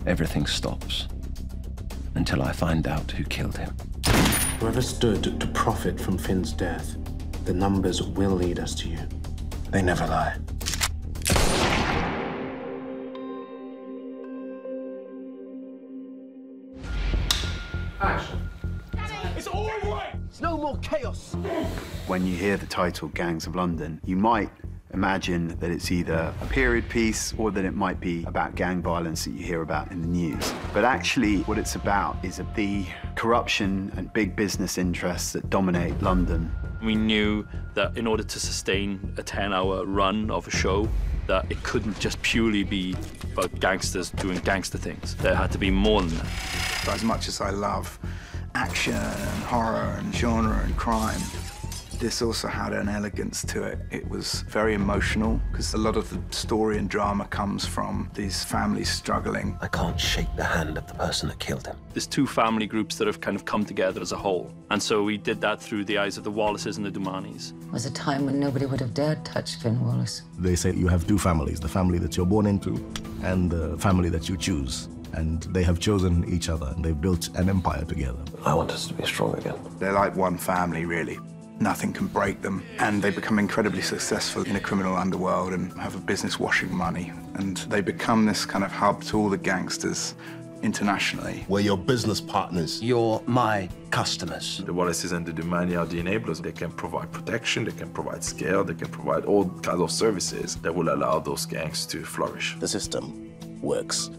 Everything stops until I find out who killed him. Whoever stood to profit from Finn's death, the numbers will lead us to you. They never lie. Action. It's all right! It's no more chaos! When you hear the title Gangs of London, you might imagine that it's either a period piece or that it might be about gang violence that you hear about in the news. But actually, what it's about is the corruption and big business interests that dominate London. We knew that in order to sustain a 10-hour run of a show, that it couldn't just purely be about gangsters doing gangster things. There had to be more than that. As much as I love action and horror and genre and crime, this also had an elegance to it. It was very emotional, because a lot of the story and drama comes from these families struggling. I can't shake the hand of the person that killed him. There's two family groups that have kind of come together as a whole. And so we did that through the eyes of the Wallaces and the Dumanis. It was a time when nobody would have dared touch Finn Wallace. They say you have two families, the family that you're born into and the family that you choose. And they have chosen each other, and they've built an empire together. I want us to be strong again. They're like one family, really. Nothing can break them, and they become incredibly successful in a criminal underworld and have a business washing money. And they become this kind of hub to all the gangsters internationally. We're your business partners. You're my customers. The Wallaces and the Dumani are the enablers. They can provide protection, they can provide scale, they can provide all kinds of services that will allow those gangs to flourish. The system works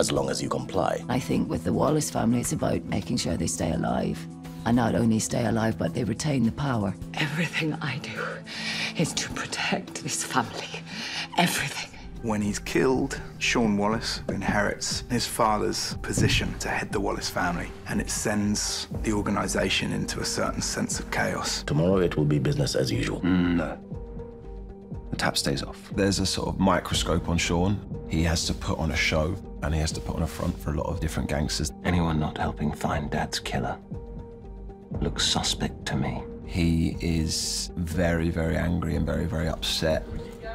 as long as you comply. I think with the Wallace family, it's about making sure they stay alive. And not only stay alive, but they retain the power. Everything I do is to protect this family. Everything. When he's killed, Sean Wallace inherits his father's position to head the Wallace family, and it sends the organization into a certain sense of chaos. Tomorrow it will be business as usual. No. The tap stays off. There's a sort of microscope on Sean. He has to put on a show, and he has to put on a front for a lot of different gangsters. Anyone not helping find Dad's killer looks suspect to me. He is very, very angry and very, very upset.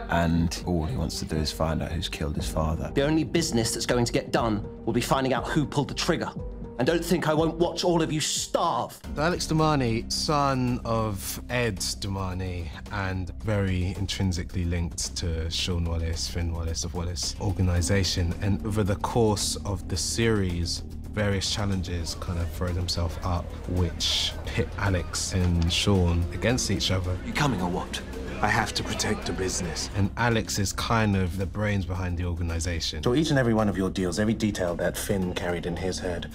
And all he wants to do is find out who's killed his father. The only business that's going to get done will be finding out who pulled the trigger. And don't think I won't watch all of you starve. Alex Dumani, son of Ed Dumani, and very intrinsically linked to Sean Wallace, Finn Wallace of Wallace organisation. And over the course of the series, various challenges kind of throw themselves up, which pit Alex and Sean against each other. You coming or what? I have to protect the business. And Alex is kind of the brains behind the organisation. So each and every one of your deals, every detail that Finn carried in his head,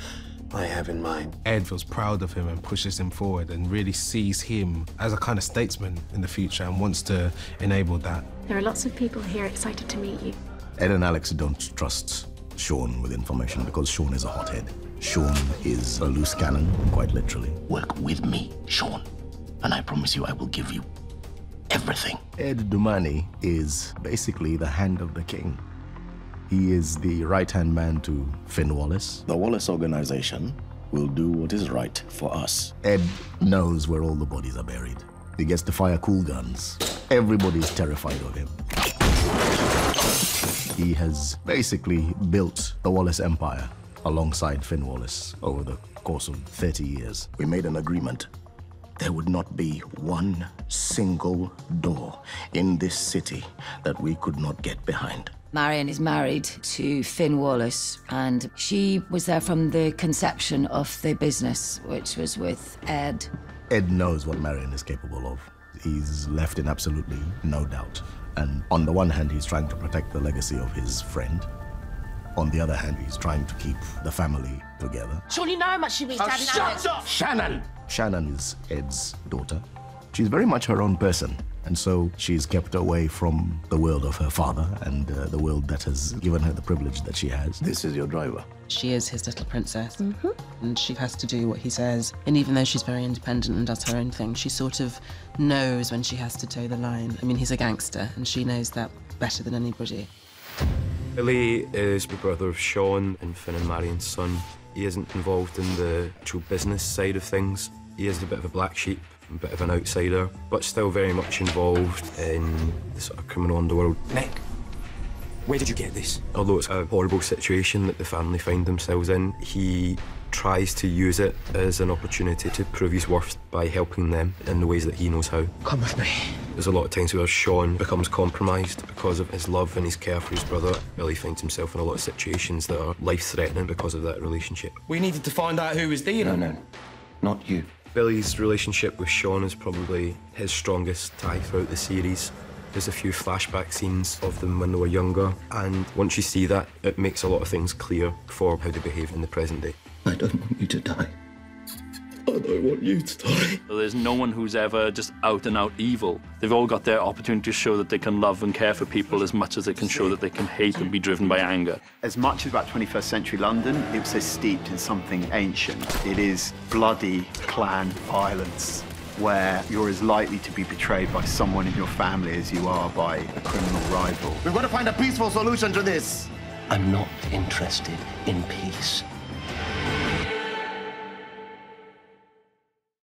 I have in mind. Ed feels proud of him and pushes him forward and really sees him as a kind of statesman in the future and wants to enable that. There are lots of people here excited to meet you. Ed and Alex don't trust Sean with information because Sean is a hothead. Sean is a loose cannon, quite literally. Work with me, Sean, and I promise you I will give you everything. Ed Dumani is basically the hand of the king. He is the right-hand man to Finn Wallace. The Wallace organization will do what is right for us. Ed knows where all the bodies are buried. He gets to fire cool guns. Everybody's terrified of him. He has basically built the Wallace empire alongside Finn Wallace over the course of 30 years. We made an agreement. There would not be one single door in this city that we could not get behind. Marian is married to Finn Wallace, and she was there from the conception of the business, which was with Ed. Ed knows what Marian is capable of. He's left in absolutely no doubt. And on the one hand, he's trying to protect the legacy of his friend. On the other hand, he's trying to keep the family together. Surely you know how much she means to Dad and Alex. Shut up! Shannon! Shannon is Ed's daughter. She's very much her own person, and so she's kept away from the world of her father and the world that has given her the privilege that she has. This is your driver. She is his little princess, and she has to do what he says. And even though she's very independent and does her own thing, she sort of knows when she has to toe the line. I mean, he's a gangster, and she knows that better than anybody. Billy is the brother of Sean and Finn and Marian's son. He isn't involved in the actual business side of things. He is a bit of a black sheep, a bit of an outsider, but still very much involved in the sort of criminal underworld. Nick, Where did you get this? Although it's a horrible situation that the family find themselves in, he tries to use it as an opportunity to prove his worth by helping them in the ways that he knows how. Come with me. There's a lot of times where Sean becomes compromised because of his love and his care for his brother. Billy finds himself in a lot of situations that are life-threatening because of that relationship. We needed to find out who was dealing. No, not you. Billy's relationship with Sean is probably his strongest tie throughout the series. There's a few flashback scenes of them when they were younger, and once you see that, it makes a lot of things clear for how they behave in the present day. I don't want you to die. I don't want you to die. There's no one who's ever just out and out evil. They've all got their opportunity to show that they can love and care for people as much as they can show that they can hate and be driven by anger. As much as about 21st century London, it was so steeped in something ancient. It is bloody clan violence, where you're as likely to be betrayed by someone in your family as you are by a criminal rival. We've got to find a peaceful solution to this. I'm not interested in peace.